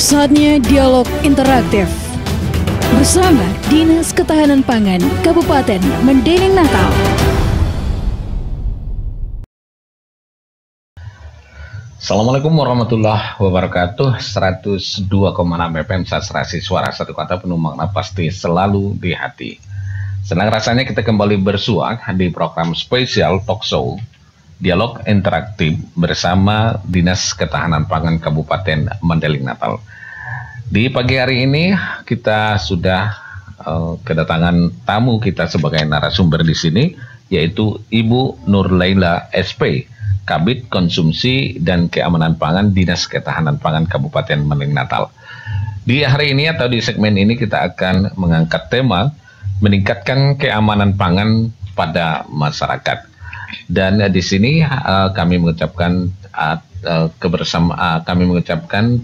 Saatnya dialog interaktif bersama Dinas Ketahanan Pangan Kabupaten Mendeling Natal. Assalamualaikum warahmatullahi wabarakatuh. 102,6 FM Sastrasi Suara Satu Kata Penuh Makna Pasti Selalu di Hati. Senang rasanya kita kembali bersua di program spesial talk show Dialog Interaktif bersama Dinas Ketahanan Pangan Kabupaten Mendeling Natal. Di pagi hari ini kita sudah kedatangan tamu kita sebagai narasumber di sini, yaitu Ibu Nur Laila SP, Kabid Konsumsi dan Keamanan Pangan Dinas Ketahanan Pangan Kabupaten Mendeling Natal. Di hari ini atau di segmen ini kita akan mengangkat tema meningkatkan keamanan pangan pada masyarakat. Dan di sini kami mengucapkan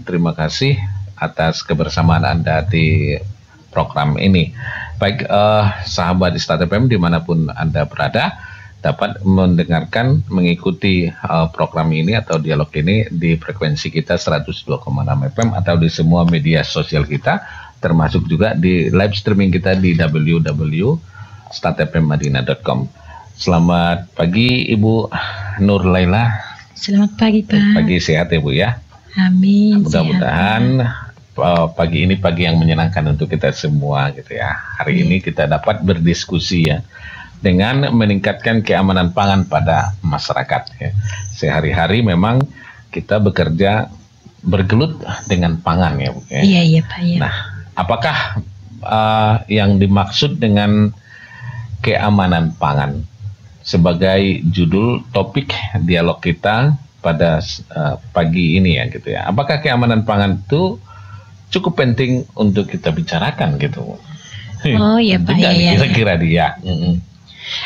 terima kasih atas kebersamaan Anda di program ini. Baik sahabat Istat FM dimanapun Anda berada, dapat mendengarkan, mengikuti program ini atau dialog ini di frekuensi kita 102,6 FM atau di semua media sosial kita, termasuk juga di live streaming kita di www.statfmmadinah.com. Selamat pagi Ibu Nur Laila. Selamat pagi Pak. Pagi sehat ya Bu ya. Amin. Mudah-mudahan pagi ini pagi yang menyenangkan untuk kita semua gitu ya. Hari ini kita dapat berdiskusi ya dengan meningkatkan keamanan pangan pada masyarakat ya. Sehari-hari memang kita bekerja bergelut dengan pangan ya Bu ya. Iya Pak ya. Nah, apakah yang dimaksud dengan keamanan pangan sebagai judul topik dialog kita pada pagi ini ya gitu ya. Apakah keamanan pangan itu cukup penting untuk kita bicarakan gitu? Oh iya Pak ya. Kira-kira dia.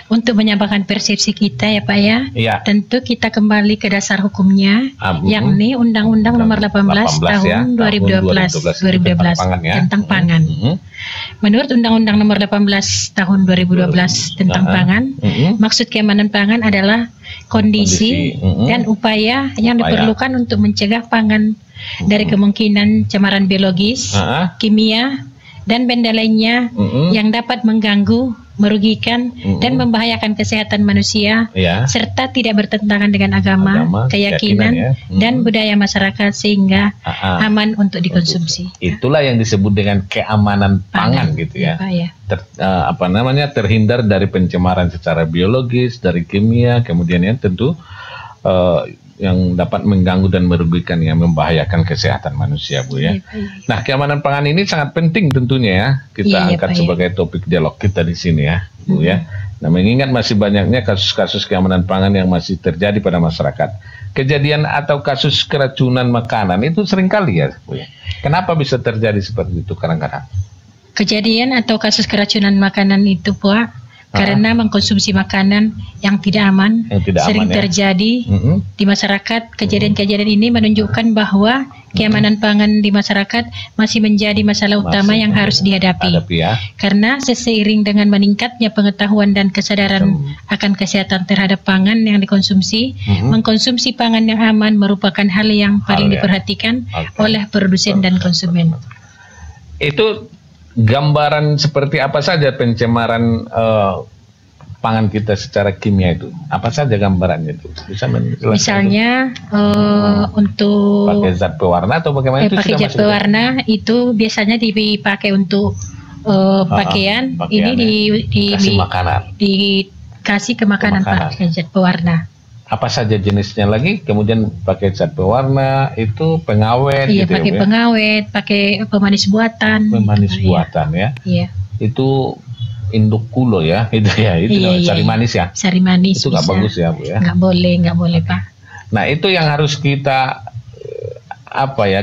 Untuk menyamakan persepsi kita ya Pak ya. Ya. Tentu kita kembali ke dasar hukumnya, yakni Undang-Undang Nomor 18 Tahun 2012 tentang pangan. Menurut Undang-Undang Nomor 18 Tahun 2012 tentang pangan, maksud keamanan pangan adalah kondisi dan upaya yang diperlukan untuk mencegah pangan dari kemungkinan cemaran biologis, kimia, dan benda lainnya yang dapat mengganggu, merugikan, dan membahayakan kesehatan manusia, serta tidak bertentangan dengan agama, keyakinan, dan budaya masyarakat sehingga aman untuk dikonsumsi. Itulah yang disebut dengan keamanan pangan gitu ya. Terhindar dari pencemaran secara biologis, dari kimia, kemudian yang tentu yang dapat mengganggu dan merugikan, yang membahayakan kesehatan manusia Bu ya. Nah, keamanan pangan ini sangat penting tentunya ya kita angkat sebagai topik dialog kita di sini ya Bu ya. Nah, mengingat masih banyaknya kasus-kasus keamanan pangan yang masih terjadi pada masyarakat. Kejadian atau kasus keracunan makanan itu seringkali ya Bu ya. Kenapa bisa terjadi seperti itu kadang-kadang? Kejadian atau kasus keracunan makanan itu Pak, karena mengkonsumsi makanan yang tidak aman, sering terjadi di masyarakat. Kejadian-kejadian ini menunjukkan bahwa keamanan pangan di masyarakat masih menjadi masalah utama yang harus dihadapi. Karena seiring dengan meningkatnya pengetahuan dan kesadaran akan kesehatan terhadap pangan yang dikonsumsi, mengkonsumsi pangan yang aman merupakan hal yang paling diperhatikan oleh produsen dan konsumen. Itu gambaran seperti apa saja pencemaran pangan kita secara kimia itu? Apa saja gambarannya itu? Bisa menjelaskan? Misalnya untuk pakai zat pewarna atau bagaimana? Pakai zat pewarna itu biasanya dipakai untuk pakaian. Ini dikasih makanan. Dikasih ke makanan pakai zat pewarna. Apa saja jenisnya lagi? Kemudian pakai zat pewarna, itu pengawet. Iya, gitu pakai ya, pengawet, pakai pemanis buatan. Pemanis buatan ya. Iya. Itu induk kulo ya, itu ya, itu sari manis ya. Sari manis. Itu nggak bagus ya Bu ya. Nggak boleh Pak. Nah, itu yang harus kita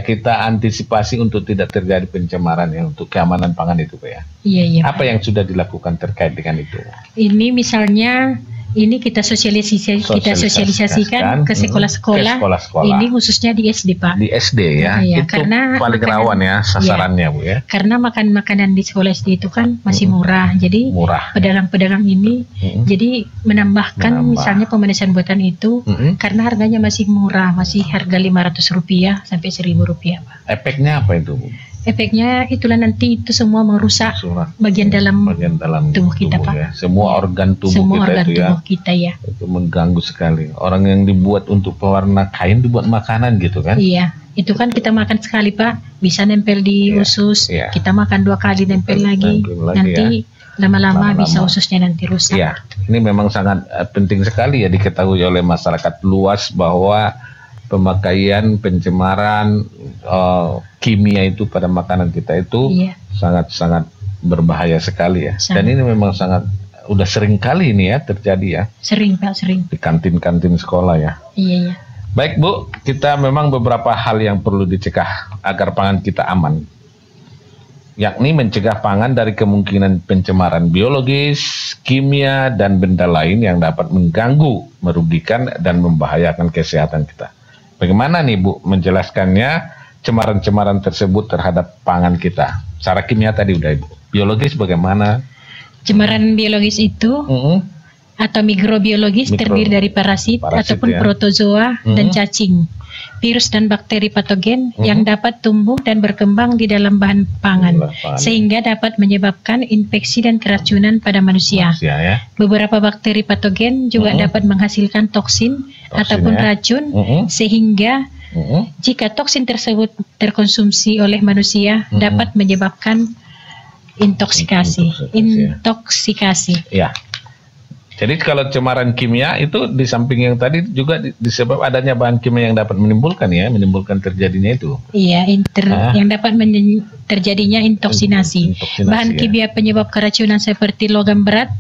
kita antisipasi untuk tidak terjadi pencemaran ya, untuk keamanan pangan itu Pak ya. Iya. Apa yang sudah dilakukan terkait dengan itu? Ini misalnya Ini kita sosialisasikan ke sekolah-sekolah. Ini khususnya di SD, Pak. Di SD ya. Iya, itu karena paling rawan ya sasarannya, Bu ya. Karena makanan di sekolah SD itu kan masih murah. Jadi pedagang-pedagang ini jadi menambah misalnya pemanasan buatan itu karena harganya masih murah, masih harga Rp500 sampai Rp1.000, Pak. Efeknya apa itu, Bu? Efeknya itulah nanti itu semua merusak bagian dalam tubuh kita, Pak. Ya. Semua organ tubuh kita ya. Itu mengganggu sekali. Orang yang dibuat untuk pewarna kain dibuat makanan gitu kan? Iya, itu kan kita makan sekali, Pak, bisa nempel di usus. Kita makan 2 kali nempel lagi nanti lama-lama bisa ususnya nanti rusak. Iya, ini memang sangat penting sekali ya diketahui oleh masyarakat luas bahwa pemakaian, pencemaran kimia itu pada makanan kita itu sangat-sangat berbahaya sekali ya. Dan ini memang udah sering kali ini ya terjadi ya. Sering, Pak, sering. Di kantin-kantin sekolah ya. Iya. Baik, Bu, kita memang beberapa hal yang perlu dicegah agar pangan kita aman. Yakni mencegah pangan dari kemungkinan pencemaran biologis, kimia, dan benda lain yang dapat mengganggu, merugikan, dan membahayakan kesehatan kita. Bagaimana nih, Bu, menjelaskannya cemaran-cemaran tersebut terhadap pangan kita? Secara kimia tadi udah, Ibu. Biologis bagaimana? Cemaran biologis itu atau mikrobiologis terdiri dari parasit ataupun protozoa dan cacing, virus dan bakteri patogen yang dapat tumbuh dan berkembang di dalam bahan pangan sehingga dapat menyebabkan infeksi dan keracunan pada manusia. Beberapa bakteri patogen juga dapat menghasilkan toksin ataupun racun sehingga jika toksin tersebut terkonsumsi oleh manusia dapat menyebabkan intoksikasi. Ya. Jadi kalau cemaran kimia itu di samping yang tadi juga disebab adanya bahan kimia yang dapat menimbulkan terjadinya itu. Iya, yang dapat terjadinya intoksinasi. Bahan kimia penyebab keracunan seperti logam berat.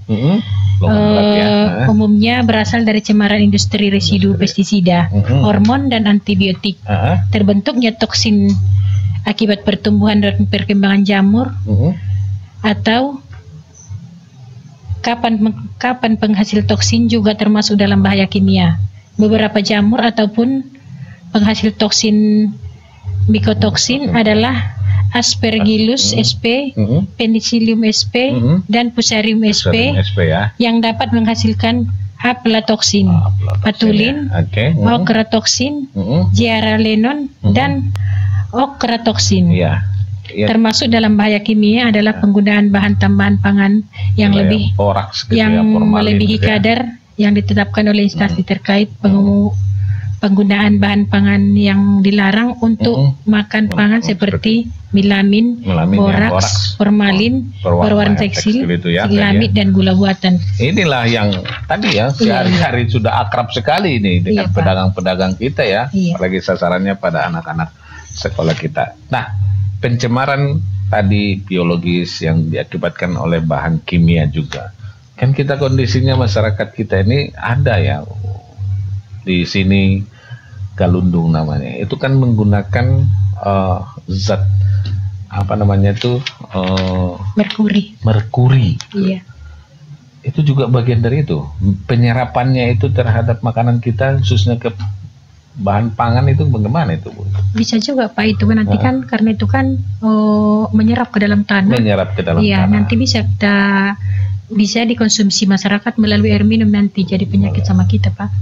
Umumnya berasal dari cemaran industri residu pestisida, hormon dan antibiotik. Terbentuknya toksin akibat pertumbuhan dan perkembangan jamur atau kapan penghasil toksin juga termasuk dalam bahaya kimia. Beberapa jamur ataupun penghasil toksin mikotoksin adalah Aspergillus sp, Penicillium sp, dan Fusarium sp yang dapat menghasilkan aflatoksin, patulin, ochratoxin, zearalenone, dan ochratoxin. Termasuk dalam bahaya kimia adalah penggunaan bahan tambahan pangan yang melebihi kadar yang ditetapkan oleh instansi terkait, penggunaan bahan pangan yang dilarang untuk makan pangan seperti melamin, boraks, formalin, berwarna tekstil, silamid, dan gula buatan. Inilah yang tadi ya sehari-hari sudah akrab sekali ini dengan pedagang-pedagang kita ya, apalagi sasarannya pada anak-anak sekolah kita. Nah, pencemaran tadi biologis yang diakibatkan oleh bahan kimia juga. Kan kita kondisinya masyarakat kita ini ada ya di sini galundung namanya. Itu kan menggunakan zat apa namanya itu merkuri. Iya. Itu juga bagian dari itu. Penyerapannya itu terhadap makanan kita khususnya ke bahan pangan itu bagaimana itu, Bu? Bisa juga, Pak, itu nanti kan karena itu kan menyerap ke dalam tanah. Iya, nanti bisa dikonsumsi masyarakat melalui air minum nanti jadi penyakit sama kita, Pak.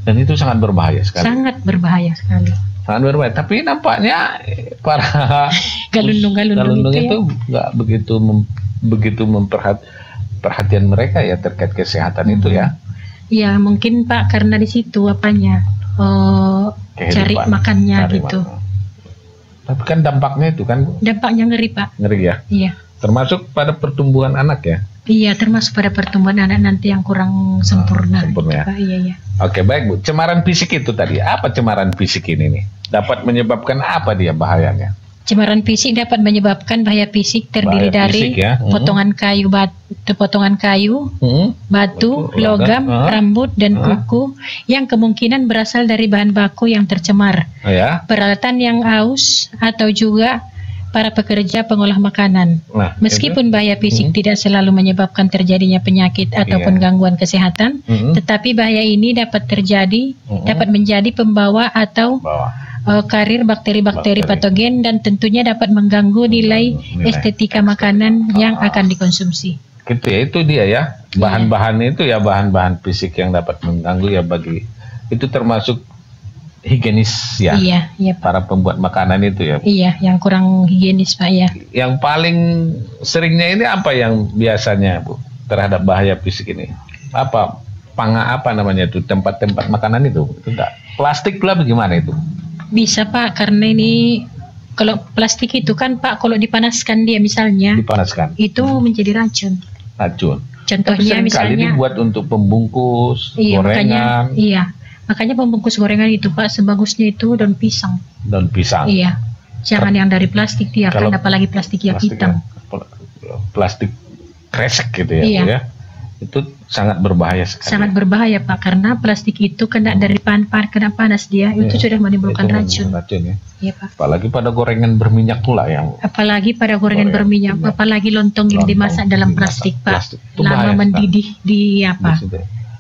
Dan itu sangat berbahaya sekali. Sangat berbahaya sekali. Sangat berbahaya. Tapi nampaknya para galundung itu nggak begitu perhatian mereka ya terkait kesehatan itu ya. Iya, mungkin, Pak, karena di situ cari makannya gitu. Tapi kan dampaknya itu kan, Bu? Dampaknya ngeri, Pak. Ngeri ya? Iya. Termasuk pada pertumbuhan anak ya? Iya, termasuk pada pertumbuhan anak nanti yang kurang sempurna. Ya? Pak. Iya. Oke, baik, Bu. Cemaran fisik itu tadi, apa cemaran fisik ini nih? Dapat menyebabkan apa dia bahayanya? Cemaran fisik dapat menyebabkan bahaya fisik terdiri dari potongan kayu, batu, logam, rambut, dan kuku yang kemungkinan berasal dari bahan baku yang tercemar. Peralatan yang aus atau juga para pekerja pengolah makanan. Nah, meskipun bahaya fisik tidak selalu menyebabkan terjadinya penyakit ataupun gangguan kesehatan, tetapi bahaya ini dapat terjadi, dapat menjadi pembawa atau karir bakteri-bakteri patogen dan tentunya dapat mengganggu nilai estetika makanan yang akan dikonsumsi. Gitu ya, itu dia ya, bahan-bahan itu ya, bahan-bahan fisik yang dapat mengganggu ya, bagi itu termasuk higienis ya. Iya, para pembuat makanan itu ya. Iya, yang kurang higienis Pak ya. Yang paling seringnya ini apa yang biasanya Bu terhadap bahaya fisik ini? Apa namanya itu, tempat-tempat makanan itu enggak plastik lah, bagaimana itu? Bisa Pak, karena ini kalau plastik itu kan Pak, kalau dipanaskan dia misalnya, itu menjadi racun. Contohnya misalnya dibuat untuk pembungkus gorengan. Makanya pembungkus gorengan itu Pak, sebagusnya itu daun pisang. Daun pisang. Iya. Jangan yang dari plastik dia, kan apalagi plastik yang hitam. Plastik kresek gitu ya. Iya. Ya. Itu sangat berbahaya sekali. Sangat berbahaya Pak, karena plastik itu kena dari kena panas dia, itu sudah menimbulkan racun. Ya. Iya Pak. Apalagi pada gorengan berminyak pula yang. Apalagi pada gorengan berminyak, apalagi lontong yang dimasak dalam plastik Pak. Lama mendidih di apa?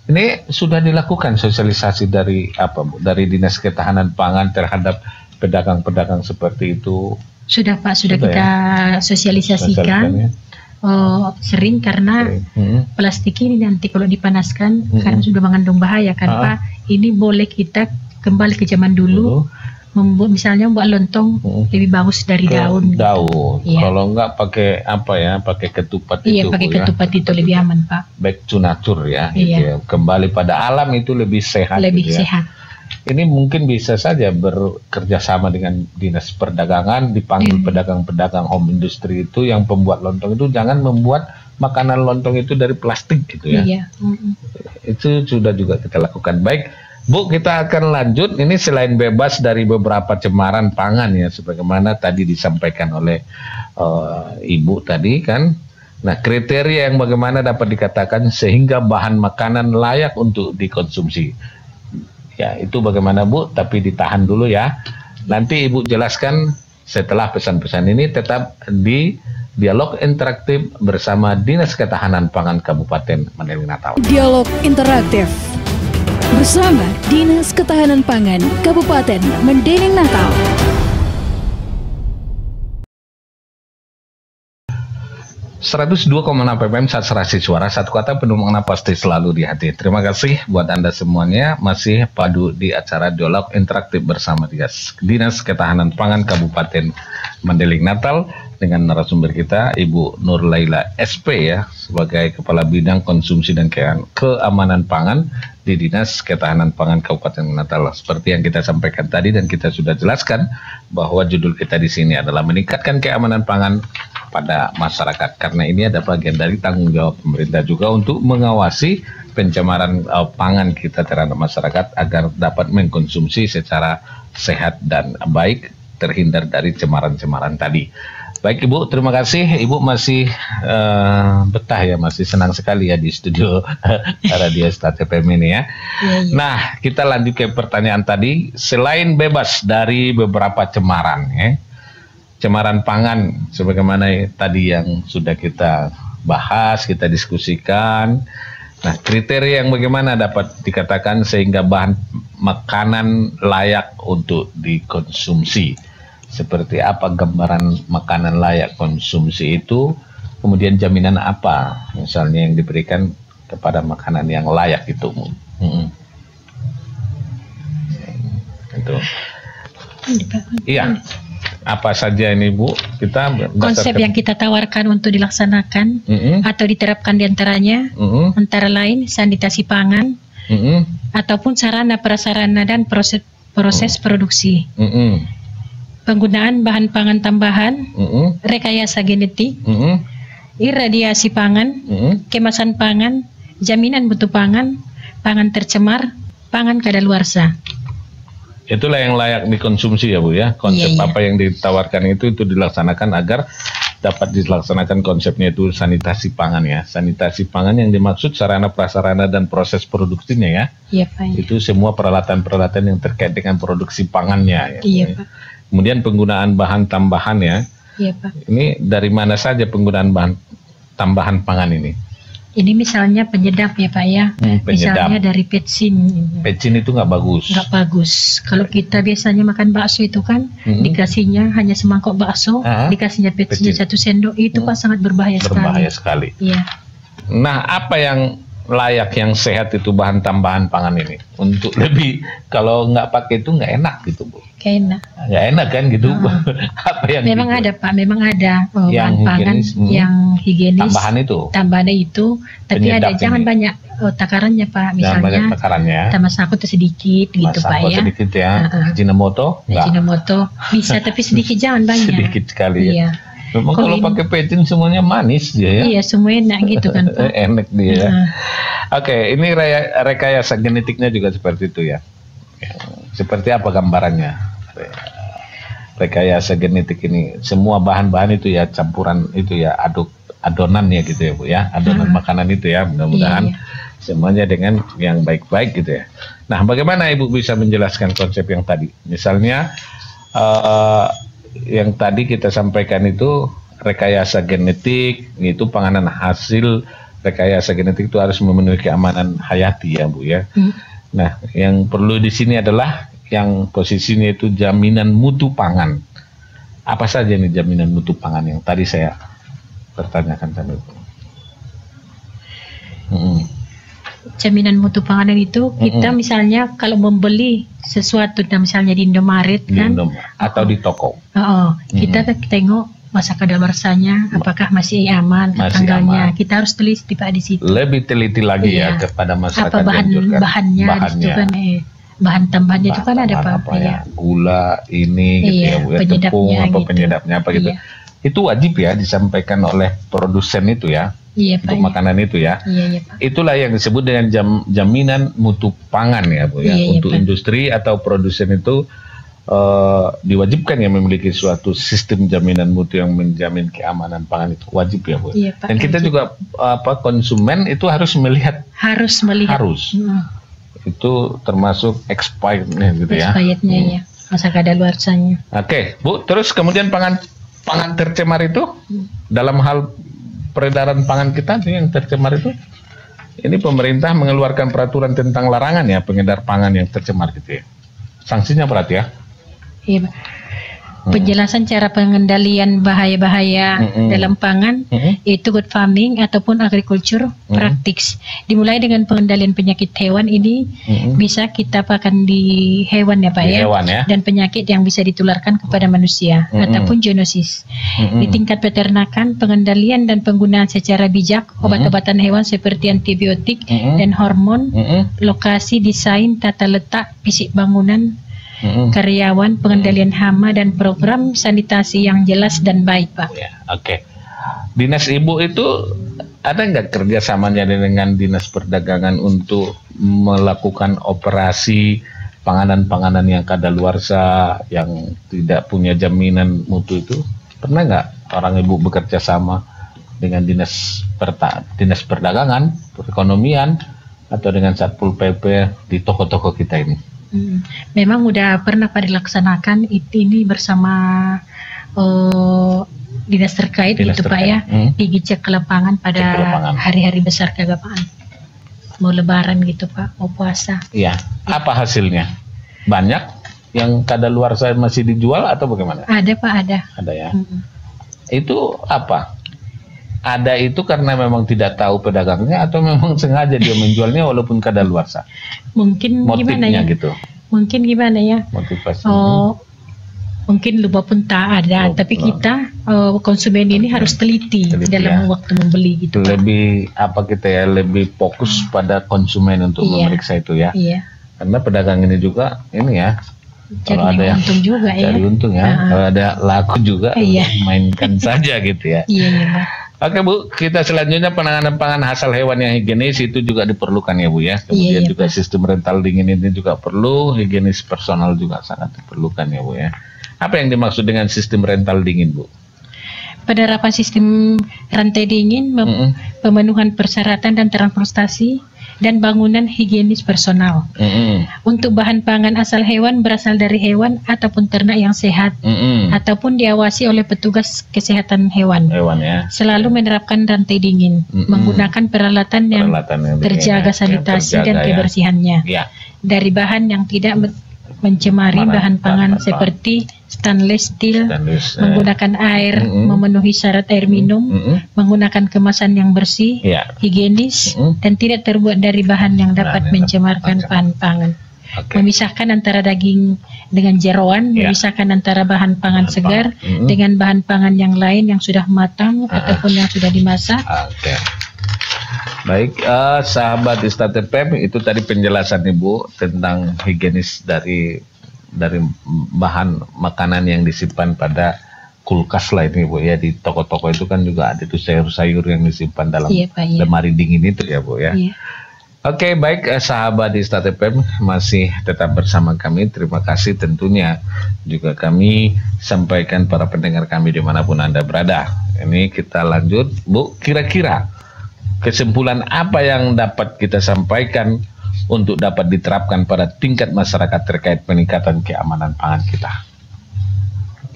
Ini sudah dilakukan sosialisasi dari dari Dinas Ketahanan Pangan terhadap pedagang-pedagang seperti itu. Sudah Pak, sudah kita sosialisasikan. Sering karena plastik ini nanti kalau dipanaskan karena sudah mengandung bahaya kan Pak. Ini boleh kita kembali ke zaman dulu. Misalnya membuat lontong lebih bagus dari daun. Iya. Kalau enggak pakai pakai ketupat itu. Iya, pakai ketupat itu lebih aman Pak. Back to nature ya. Iya. Gitu ya. Kembali pada alam itu lebih sehat. Lebih gitu ya. sehat. Ini mungkin bisa saja bekerja sama dengan Dinas Perdagangan, dipanggil pedagang-pedagang home industry itu yang pembuat lontong itu jangan membuat makanan lontong itu dari plastik gitu ya. Iya. Itu sudah juga kita lakukan. Baik. Bu, kita akan lanjut. Ini selain bebas dari beberapa cemaran pangan ya, sebagaimana tadi disampaikan oleh Ibu tadi kan. Nah, kriteria yang bagaimana dapat dikatakan sehingga bahan makanan layak untuk dikonsumsi. Ya, itu bagaimana Bu, tapi ditahan dulu ya. Nanti Ibu jelaskan setelah pesan-pesan ini, tetap di Dialog Interaktif bersama Dinas Ketahanan Pangan Kabupaten Mandailing Natal. Dialog Interaktif bersama Dinas Ketahanan Pangan Kabupaten Mandailing Natal. ...102,6 FM saat serasi suara, satu kata penuh makna pasti selalu di hati. Terima kasih buat Anda semuanya masih padu di acara Dialog Interaktif bersama Dinas Ketahanan Pangan Kabupaten Mandailing Natal dengan narasumber kita Ibu Nur Laila SP ya, sebagai Kepala Bidang Konsumsi dan Keamanan Pangan di Dinas Ketahanan Pangan Kabupaten Natal. Seperti yang kita sampaikan tadi dan kita sudah jelaskan bahwa judul kita di sini adalah meningkatkan keamanan pangan pada masyarakat, karena ini ada bagian dari tanggung jawab pemerintah juga untuk mengawasi pencemaran pangan kita terhadap masyarakat agar dapat mengkonsumsi secara sehat dan baik, terhindar dari cemaran-cemaran tadi. Baik Ibu, terima kasih. Ibu masih betah ya, masih senang sekali ya di studio Radio Start FM ini ya. Nah, kita lanjut ke pertanyaan tadi. Selain bebas dari beberapa cemaran ya, cemaran pangan sebagaimana tadi yang sudah kita bahas, kita diskusikan. Nah, kriteria yang bagaimana dapat dikatakan sehingga bahan makanan layak untuk dikonsumsi. Seperti apa gambaran makanan layak konsumsi itu, kemudian jaminan apa misalnya yang diberikan kepada makanan yang layak itu. Itu. Iya. Apa saja ini Bu? Kita konsep yang kita tawarkan untuk dilaksanakan atau diterapkan diantaranya antara lain sanitasi pangan ataupun sarana prasarana dan proses produksi. Penggunaan bahan pangan tambahan, rekayasa genetik, irradiasi pangan, kemasan pangan, jaminan mutu pangan, pangan tercemar, pangan kadaluarsa. Itulah yang layak dikonsumsi ya Bu ya. Konsep apa yang ditawarkan itu dilaksanakan agar dapat dilaksanakan konsepnya itu sanitasi pangan ya. Sanitasi pangan yang dimaksud sarana prasarana dan proses produksinya ya. Iya Pak. Itu semua peralatan-peralatan yang terkait dengan produksi pangannya ya. Iya Pak. Kemudian penggunaan bahan tambahan ya, Iya Pak. Ini dari mana saja penggunaan bahan tambahan pangan ini? Ini misalnya penyedap ya Pak ya. Misalnya dari petsin. Petsin itu nggak bagus. Nggak bagus. Kalau kita biasanya makan bakso itu kan, dikasihnya hanya semangkok bakso, dikasihnya petsin 1 sendok, itu Pak sangat berbahaya sekali. Berbahaya sekali. Iya. Nah, apa yang layak, yang sehat itu bahan tambahan pangan ini? Untuk lebih, kalau nggak pakai itu nggak enak gitu Bu. Kayak enak. Nggak enak kan gitu. Apa yang memang gitu? Ada Pak, memang ada yang bahan pangan yang higienis. Tambahannya itu, tapi penyedap ada jangan banyak takarannya Pak. Misalnya banyak takarannya. Tamasako itu sedikit gitu Pak ya. Sedikit ya. Ajinomoto? Ajinomoto bisa, tapi sedikit, jangan banyak. Sedikit sekali ya. Iya. Memang kalau pakai petsin semuanya manis dia ya. Iya, semua enak gitu kan Pak. Enak dia. Oke, ini rekayasa genetiknya juga seperti itu ya. Seperti apa gambarannya? Rekayasa genetik ini semua bahan-bahan itu ya, campuran itu ya, adonan ya gitu ya Bu ya. Adonan makanan itu ya, mudah-mudahan semuanya dengan yang baik-baik gitu ya. Nah, bagaimana Ibu bisa menjelaskan konsep yang tadi? Misalnya yang tadi kita sampaikan itu rekayasa genetik, itu panganan hasil rekayasa genetik itu harus memenuhi keamanan hayati ya Bu ya. Nah, yang perlu di sini adalah yang posisinya itu jaminan mutu pangan. Apa saja nih jaminan mutu pangan yang tadi saya pertanyakan tadi itu? Jaminan mutu panganan itu kita misalnya kalau membeli sesuatu, misalnya di Indomaret kan, atau di toko. Kita tengok masa kadaluarsanya, apakah masih aman tanggalnya. Kita harus teliti Pak di situ. Lebih teliti lagi ya kepada masyarakat. Apa bahannya itu kan, bahan tambahannya itu kan ada apa ya? Gula ini gitu ya Bu, tepung apa gitu. Penyedapnya apa gitu. Itu wajib ya disampaikan oleh produsen itu ya. Untuk makanan itu ya. Pak. Itulah yang disebut dengan jaminan mutu pangan ya Bu ya. Untuk industri atau produsen itu diwajibkan ya memiliki suatu sistem jaminan mutu yang menjamin keamanan pangan, itu wajib ya Bu. Pak, dan kita juga konsumen itu harus melihat. Itu termasuk expirednya gitu ya. Expirednya ya, masa kadaluarsanya. Oke Bu, terus kemudian pangan tercemar itu dalam hal peredaran pangan kita yang tercemar itu, ini pemerintah mengeluarkan peraturan tentang larangan ya pengedar pangan yang tercemar gitu ya. Sanksinya berat ya. Iya Pak. Penjelasan cara pengendalian bahaya-bahaya dalam pangan yaitu good farming ataupun agriculture practice. Dimulai dengan pengendalian penyakit hewan ini bisa kita pakan di hewan ya Pak ya. Dan penyakit yang bisa ditularkan kepada manusia ataupun zoonosis. Di tingkat peternakan, pengendalian dan penggunaan secara bijak obat-obatan hewan seperti antibiotik dan hormon, lokasi, desain, tata letak, fisik bangunan, karyawan, pengendalian hama, dan program sanitasi yang jelas dan baik Pak. Oke. Dinas Ibu itu ada nggak kerjasamanya dengan Dinas Perdagangan untuk melakukan operasi panganan-panganan yang kadaluarsa, yang tidak punya jaminan mutu itu? Pernah nggak orang Ibu bekerja sama dengan Dinas Perdagangan, Perekonomian, atau dengan Satpol PP di toko-toko kita ini? Memang udah pernah Pak dilaksanakan ini bersama dinas terkait gitu Pak ya, pergi cek ke lapangan pada hari-hari besar keagamaan, mau lebaran gitu Pak, mau puasa. Iya. Apa hasilnya? Banyak yang kadaluarsa masih dijual atau bagaimana? Ada Pak, ada. Ada ya. Itu apa? Ada itu karena memang tidak tahu pedagangnya atau memang sengaja dia menjualnya walaupun kadaluarsa? Mungkin motifnya gimana ya? Gitu. Mungkin gimana ya? Motivasi. Mungkin lupa pun tak ada, tapi kita konsumen ini harus teliti dalam waktu membeli gitu. Lebih kita ya, lebih fokus pada konsumen untuk memeriksa itu ya. Karena pedagang ini juga ini ya. Kalau ada yang untung juga cari untung ya. Kalau ada laku juga mainkan saja gitu ya. Oke Bu, kita selanjutnya penanganan pangan hasil hewan yang higienis itu juga diperlukan ya Bu ya. Kemudian juga sistem rental dingin ini juga perlu, higienis personal juga sangat diperlukan ya Bu ya. Apa yang dimaksud dengan sistem rental dingin Bu? Penerapan sistem rantai dingin, pemenuhan persyaratan dan transportasi dan bangunan higienis personal. Untuk bahan pangan asal hewan berasal dari hewan ataupun ternak yang sehat, ataupun diawasi oleh petugas kesehatan hewan. Selalu menerapkan rantai dingin, menggunakan peralatan yang terjaga sanitasi dan kebersihannya. Dari bahan yang tidak mencemari bahan pangan seperti stainless steel, menggunakan air, memenuhi syarat air minum, menggunakan kemasan yang bersih, higienis, dan tidak terbuat dari bahan yang dapat mencemarkan bahan pangan. Memisahkan antara daging dengan jeroan, memisahkan antara bahan pangan segar dengan bahan pangan yang lain yang sudah matang ataupun yang sudah dimasak. Baik, sahabat Istad FM, itu tadi penjelasan Ibu tentang higienis dari bahan makanan yang disimpan pada kulkas lah ini Bu ya. Di toko-toko itu kan juga ada itu sayur-sayur yang disimpan dalam lemari dingin itu ya Bu ya. Oke, baik, sahabat Istad FM masih tetap bersama kami. Terima kasih tentunya juga kami sampaikan para pendengar kami dimanapun Anda berada. Ini kita lanjut Bu, kira-kira kesimpulan apa yang dapat kita sampaikan untuk dapat diterapkan pada tingkat masyarakat terkait peningkatan keamanan pangan kita?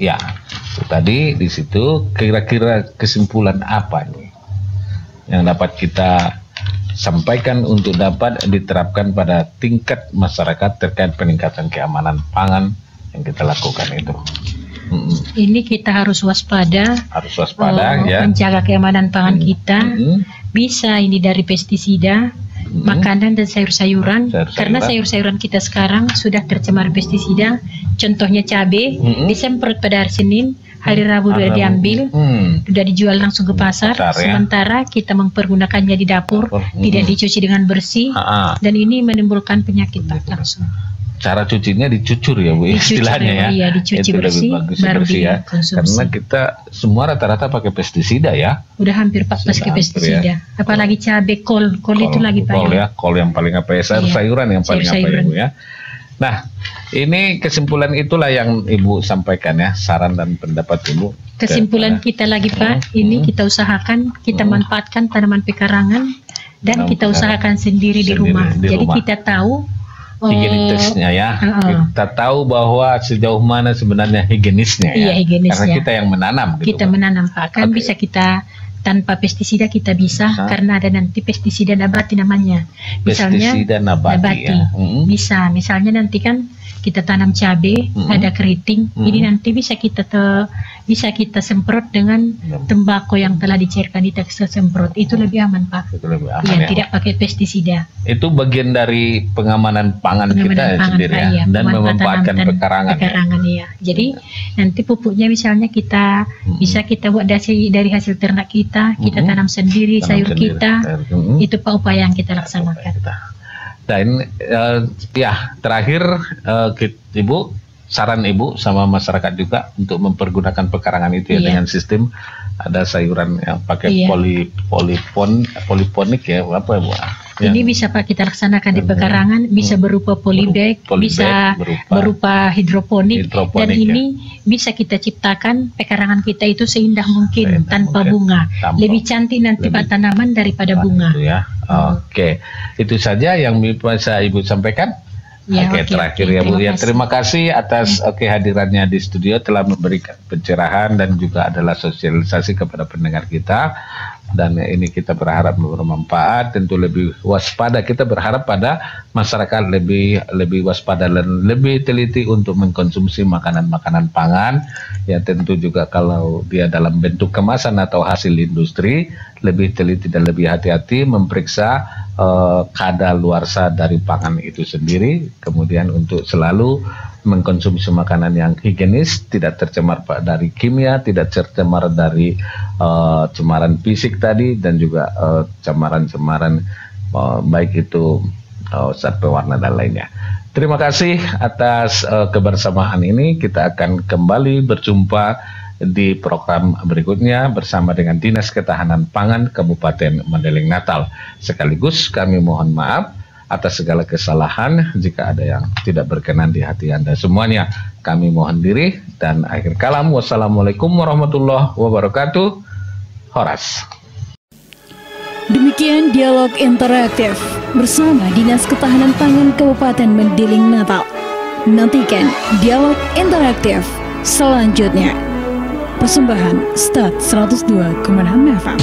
Ya, itu tadi di situ kira-kira kesimpulan apa nih yang dapat kita sampaikan untuk dapat diterapkan pada tingkat masyarakat terkait peningkatan keamanan pangan yang kita lakukan itu? Ini kita harus waspada, ya, menjaga keamanan pangan kita. Bisa ini dari pestisida, makanan dan sayur-sayuran, karena sayur-sayuran kita sekarang sudah tercemar pestisida. Contohnya cabai, disemprot pada hari Senin, hari Rabu sudah diambil, sudah dijual langsung ke pasar. Sementara kita mempergunakannya di dapur, tidak dicuci dengan bersih, dan ini menimbulkan penyakit langsung. Cara cucinya dicucur ya Bu, istilahnya ya. Iya, dicuci itu bersih, baru dikonsumsi. Karena kita semua rata-rata pakai pestisida ya. Udah hampir pakai pestisida. Ya. Apalagi cabai, kol itu lagi payah. Ya, kol yang paling apa ya, sayuran yang paling apa ya Bu ya. Nah, ini kesimpulan itulah yang Ibu sampaikan ya, saran dan pendapat Ibu. Kesimpulan kita lagi Pak, ini kita usahakan, kita manfaatkan tanaman pekarangan dan kita usahakan sendiri di rumah. Jadi kita tahu higienisnya ya, kita tahu bahwa sejauh mana sebenarnya higienisnya ya, karena kita yang menanam gitu, kita menanam Pak, kan bisa kita tanpa pestisida kita bisa, karena ada nanti pestisida nabati namanya, misalnya pestisida nabati ya. Bisa, misalnya nanti kan kita tanam cabai, ada keriting, ini nanti bisa kita semprot dengan tembakau yang telah dicairkan, kita semprot, itu lebih aman Pak. Itu lebih aman ya, tidak pakai pestisida. Itu bagian dari pengamanan pangan kita sendiri ya, dan memanfaatkan pekarangan ya. Jadi nanti pupuknya misalnya kita bisa kita buat dari hasil ternak kita tanam sendiri, sayur kita, itu Pak upaya yang kita laksanakan. Dan ya terakhir Ibu, saran Ibu sama masyarakat juga untuk mempergunakan pekarangan itu ya, dengan sistem ada sayuran yang pakai poliponik ya, apa ya Bu? Ini bisa Pak kita laksanakan di pekarangan, bisa berupa polybag, bisa berupa hidroponik, dan ini bisa kita ciptakan pekarangan kita itu seindah mungkin tanpa bunga. Lebih cantik nanti Pak tanaman daripada bunga. Ya. Oke, itu saja yang bisa Ibu sampaikan. Terakhir ya Bu. Terima kasih atas kehadirannya di studio, telah memberikan pencerahan dan juga adalah sosialisasi kepada pendengar kita. Dan ini kita berharap bermanfaat, tentu lebih waspada. Kita berharap pada masyarakat lebih waspada dan lebih teliti untuk mengkonsumsi makanan-makanan pangan. Ya tentu juga kalau dia dalam bentuk kemasan atau hasil industri, lebih teliti dan lebih hati-hati memeriksa kadaluarsa dari pangan itu sendiri. Kemudian untuk selalu mengkonsumsi makanan yang higienis, tidak tercemar dari kimia, tidak tercemar dari cemaran fisik tadi, dan juga cemaran-cemaran baik itu zat pewarna dan lainnya. Terima kasih atas kebersamaan ini. Kita akan kembali berjumpa di program berikutnya bersama dengan Dinas Ketahanan Pangan Kabupaten Mandailing Natal. Sekaligus kami mohon maaf atas segala kesalahan jika ada yang tidak berkenan di hati Anda semuanya. Kami mohon diri dan akhir kalam. Wassalamualaikum warahmatullahi wabarakatuh. Horas. Demikian dialog interaktif bersama Dinas Ketahanan Pangan Kabupaten Mendiling Natal. Nantikan dialog interaktif selanjutnya. Persembahan Stat 102,6 FM.